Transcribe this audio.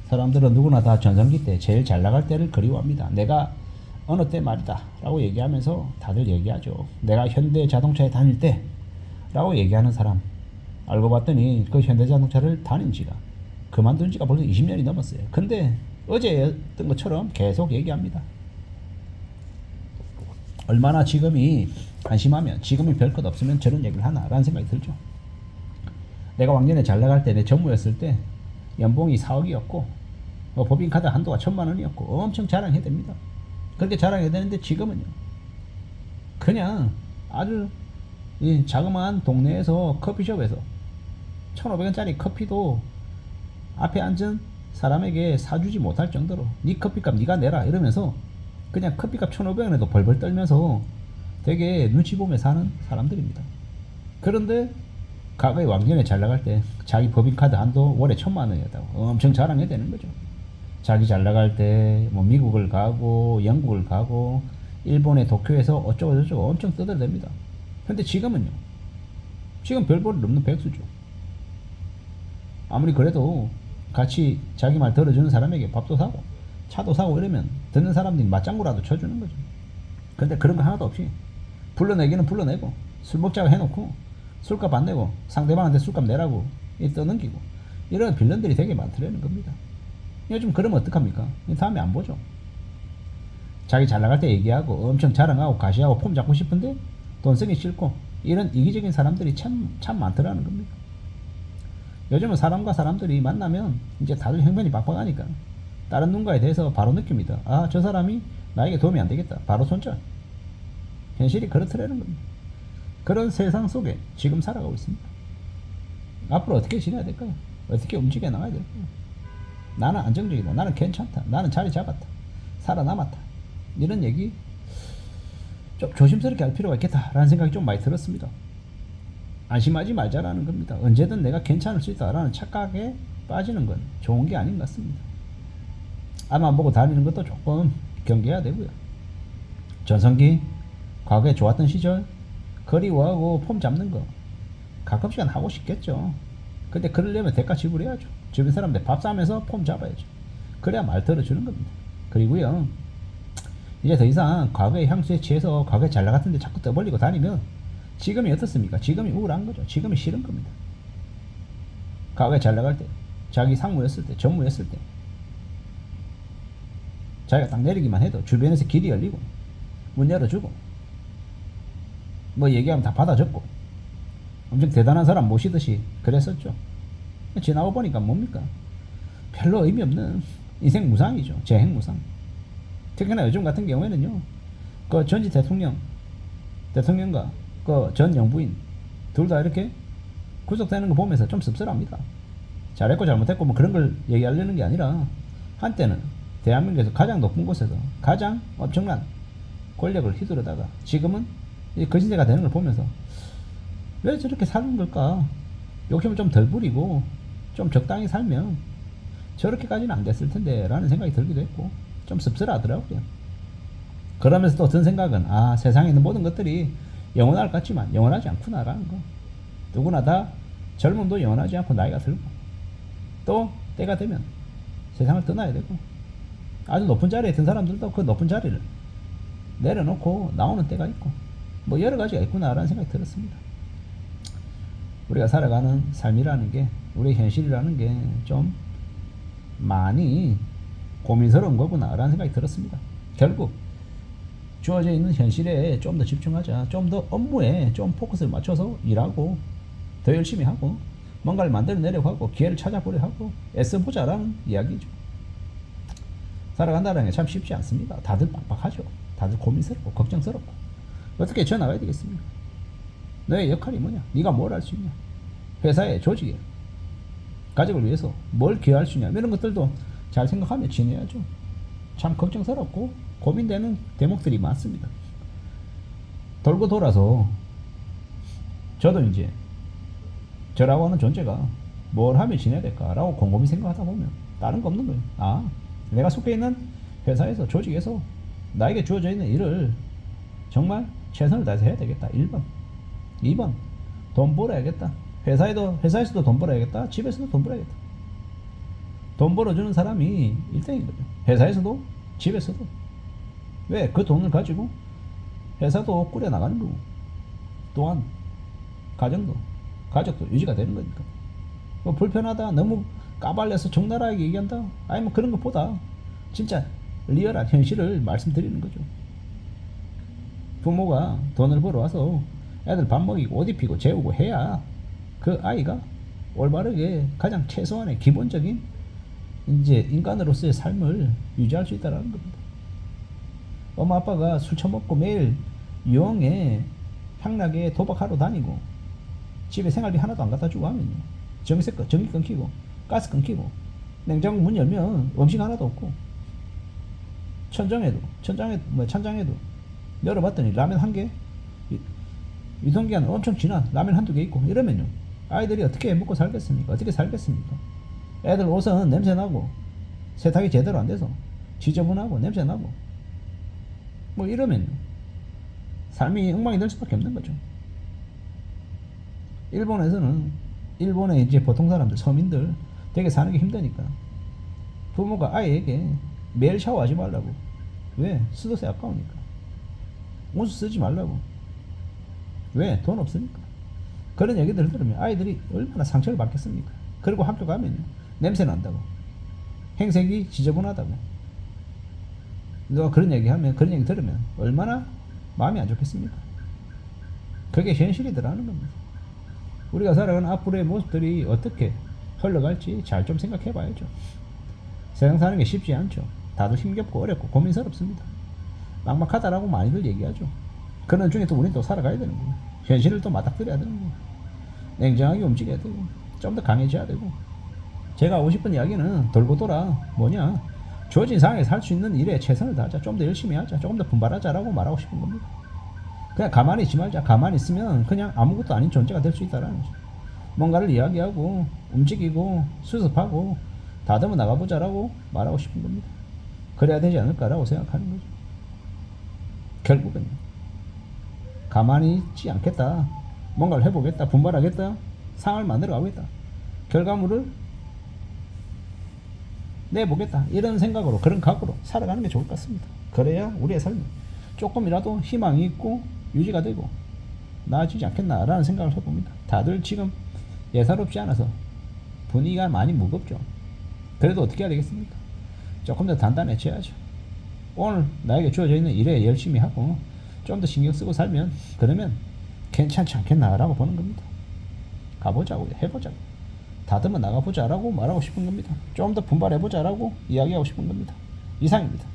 사람들은 누구나 다 전성기 때 제일 잘 나갈 때를 그리워합니다. 내가 어느 때 말이다 라고 얘기하면서 다들 얘기하죠. 내가 현대 자동차에 다닐 때 라고 얘기하는 사람, 알고 봤더니 그 현대 자동차를 다닌 지가, 그만둔 지가 벌써 20년이 넘었어요. 근데 어제였던 것처럼 계속 얘기합니다. 얼마나 지금이 한심하면, 지금이 별 것 없으면 저런 얘기를 하나라는 생각이 들죠. 내가 왕년에 잘 나갈 때, 내 전무였을 때 연봉이 4억이었고 법인카드 한도가 1,000만 원이었고 엄청 자랑해야 됩니다. 그렇게 자랑해야 되는데 지금은요, 그냥 아주 이 자그마한 동네에서 커피숍에서 1,500원짜리 커피도 앞에 앉은 사람에게 사주지 못할 정도로 네 커피값 네가 내라 이러면서 그냥 커피값 1,500원에도 벌벌 떨면서 되게 눈치 보며 사는 사람들입니다. 그런데 과거에 왕년에 잘 나갈 때 자기 법인카드 한도 월에 1,000만 원이었다고 엄청 자랑해야 되는 거죠. 자기 잘 나갈 때 뭐 미국을 가고 영국을 가고 일본의 도쿄에서 어쩌고 저쩌고 엄청 떠들어댑니다. 근데 지금은요, 지금 별 볼 일 없는 백수죠. 아무리 그래도 같이 자기 말 들어주는 사람에게 밥도 사고 차도 사고 이러면 듣는 사람들이 맞장구라도 쳐주는 거죠. 근데 그런 거 하나도 없이 불러내기는 불러내고 술 먹자고 해놓고 술값 안 내고 상대방한테 술값 내라고 떠넘기고 이런 빌런들이 되게 많더라는 겁니다. 요즘 그러면 어떡합니까? 다음에 안 보죠. 자기 잘 나갈 때 얘기하고 엄청 자랑하고 가시하고 폼 잡고 싶은데 돈 쓰기 싫고 이런 이기적인 사람들이 참 많더라는 겁니다. 요즘은 사람과 사람들이 만나면 이제 다들 형편이 빡빡하니까 다른 누군가에 대해서 바로 느낍니다. 아, 저 사람이 나에게 도움이 안 되겠다. 바로 손절. 현실이 그렇더라는 겁니다. 그런 세상 속에 지금 살아가고 있습니다. 앞으로 어떻게 지내야 될까요? 어떻게 움직여 나가야 될까요? 나는 안정적이다. 나는 괜찮다. 나는 자리 잡았다. 살아남았다. 이런 얘기 좀 조심스럽게 할 필요가 있겠다라는 생각이 좀 많이 들었습니다. 안심하지 말자라는 겁니다. 언제든 내가 괜찮을 수 있다라는 착각에 빠지는 건 좋은 게 아닌 것 같습니다. 앞만 보고 다니는 것도 조금 경계해야 되고요. 전성기, 과거에 좋았던 시절, 그리워하고 폼 잡는 거 가끔씩은 하고 싶겠죠. 근데 그러려면 대가 지불해야죠. 주변 사람들 밥 사면서 폼 잡아야죠. 그래야 말 들어주는 겁니다. 그리고요, 이제 더 이상 과거의 향수에 취해서 과거에 잘 나갔던데 자꾸 떠벌리고 다니면 지금이 어떻습니까? 지금이 우울한 거죠. 지금이 싫은 겁니다. 과거에 잘 나갈 때, 자기 상무였을 때, 전무였을 때 자기가 딱 내리기만 해도 주변에서 길이 열리고 문 열어주고 뭐 얘기하면 다 받아 적고 엄청 대단한 사람 모시듯이 그랬었죠. 지나고 보니까 뭡니까? 별로 의미 없는 인생 무상이죠. 재행 무상. 특히나 요즘 같은 경우에는요, 그 전직 대통령과 그 전 영부인 둘 다 이렇게 구속되는 거 보면서 좀 씁쓸합니다. 잘했고 잘못했고 뭐 그런 걸 얘기하려는 게 아니라 한때는 대한민국에서 가장 높은 곳에서 가장 엄청난 권력을 휘두르다가 지금은 거신세가 되는 걸 보면서 왜 저렇게 사는 걸까? 욕심을 좀 덜 부리고 좀 적당히 살면 저렇게까지는 안 됐을 텐데 라는 생각이 들기도 했고 좀 씁쓸하더라고요. 그러면서 또 든 생각은, 아, 세상에 있는 모든 것들이 영원할 것 같지만 영원하지 않구나라는 거. 누구나 다 젊음도 영원하지 않고 나이가 들고 또 때가 되면 세상을 떠나야 되고 아주 높은 자리에 든 사람들도 그 높은 자리를 내려놓고 나오는 때가 있고 뭐 여러 가지가 있구나라는 생각이 들었습니다. 우리가 살아가는 삶이라는 게, 우리 현실이라는 게 좀 많이 고민스러운 거구나라는 생각이 들었습니다. 결국 주어져 있는 현실에 좀 더 집중하자. 좀 더 업무에 좀 포커스를 맞춰서 일하고 더 열심히 하고 뭔가를 만들어내려고 하고 기회를 찾아보려 하고 애써보자라는 이야기죠. 살아간다는 게 참 쉽지 않습니다. 다들 빡빡하죠. 다들 고민스럽고 걱정스럽고 어떻게 지어나가야 되겠습니까? 너의 역할이 뭐냐? 네가 뭘 할 수 있냐? 회사에, 조직에, 가족을 위해서 뭘 기여할 수 있냐? 이런 것들도 잘 생각하며 지내야죠. 참 걱정스럽고 고민되는 대목들이 많습니다. 돌고 돌아서 저도 이제 저라고 하는 존재가 뭘 하며 지내야 될까라고 곰곰이 생각하다 보면 다른 거 없는 거예요. 아, 내가 속해 있는 회사에서, 조직에서 나에게 주어져 있는 일을 정말 최선을 다해서 해야 되겠다. 1번. 2번. 돈 벌어야겠다. 회사에서도 돈 벌어야겠다. 집에서도 돈 벌어야겠다. 돈 벌어주는 사람이 1등인 거죠. 회사에서도 집에서도. 왜? 그 돈을 가지고 회사도 꾸려나가는 거고 또한 가족도 유지가 되는 거니까. 뭐 불편하다, 너무 까발려서 적나라하게 얘기한다, 아니면 그런 것보다 진짜 리얼한 현실을 말씀드리는 거죠. 부모가 돈을 벌어와서 애들 밥 먹이고 옷 입히고 재우고 해야 그 아이가 올바르게 가장 최소한의 기본적인 이제 인간으로서의 삶을 유지할 수 있다는 겁니다. 엄마 아빠가 술 처먹고 매일 유흥에 향락에 도박하러 다니고 집에 생활비 하나도 안 갖다 주고 하면요, 전기 끊기고 가스 끊기고 냉장고 문 열면 음식 하나도 없고 천장에도 열어봤더니 라면 한 개, 유통기한 엄청 지난 라면 한두 개 있고 이러면요, 아이들이 어떻게 먹고 살겠습니까? 어떻게 살겠습니까? 애들 옷은 냄새나고 세탁이 제대로 안 돼서 지저분하고 냄새나고 뭐 이러면요, 삶이 엉망이 될 수밖에 없는 거죠. 일본의 이제 보통 사람들, 서민들 되게 사는 게 힘드니까 부모가 아이에게 매일 샤워하지 말라고. 왜? 수도세 아까우니까. 온수 쓰지 말라고. 왜? 돈 없으니까. 그런 얘기들을 들으면 아이들이 얼마나 상처를 받겠습니까? 그리고 학교 가면요, 냄새 난다고, 행색이 지저분하다고. 누가 그런 얘기 들으면 얼마나 마음이 안 좋겠습니까? 그게 현실이더라는 겁니다. 우리가 살아가는 앞으로의 모습들이 어떻게 흘러갈지 잘 좀 생각해 봐야죠. 세상 사는 게 쉽지 않죠. 다들 힘겹고 어렵고 고민스럽습니다. 막막하다라고 많이들 얘기하죠. 그런 중에 또 우리는 또 살아가야 되는 거예요. 현실을 또 맞닥뜨려야 되는 거예요. 냉정하게 움직여야 되고 좀 더 강해져야 되고. 제가 하고 싶은 이야기는 돌고 돌아 주어진 상황에서 할 수 있는 일에 최선을 다하자, 좀 더 열심히 하자, 조금 더 분발하자라고 말하고 싶은 겁니다. 그냥 가만히 있지 말자. 가만히 있으면 그냥 아무것도 아닌 존재가 될 수 있다라는 거죠. 뭔가를 이야기하고 움직이고 수습하고 다듬어 나가보자라고 말하고 싶은 겁니다. 그래야 되지 않을까라고 생각하는 거죠. 결국은 가만히 있지 않겠다, 뭔가를 해보겠다, 분발하겠다, 상황을 만들어 가겠다, 결과물을 내보겠다, 이런 생각으로, 그런 각오로 살아가는 게 좋을 것 같습니다. 그래야 우리의 삶이 조금이라도 희망이 있고 유지가 되고 나아지지 않겠나라는 생각을 해봅니다. 다들 지금 예사롭지 않아서 분위기가 많이 무겁죠. 그래도 어떻게 해야 되겠습니까? 조금 더 단단해져야죠. 오늘 나에게 주어져 있는 일에 열심히 하고 좀 더 신경 쓰고 살면, 그러면 괜찮지 않겠나라고 보는 겁니다. 가보자고요. 해보자고. 다듬어 나가보자라고 말하고 싶은 겁니다. 좀 더 분발해보자라고 이야기하고 싶은 겁니다. 이상입니다.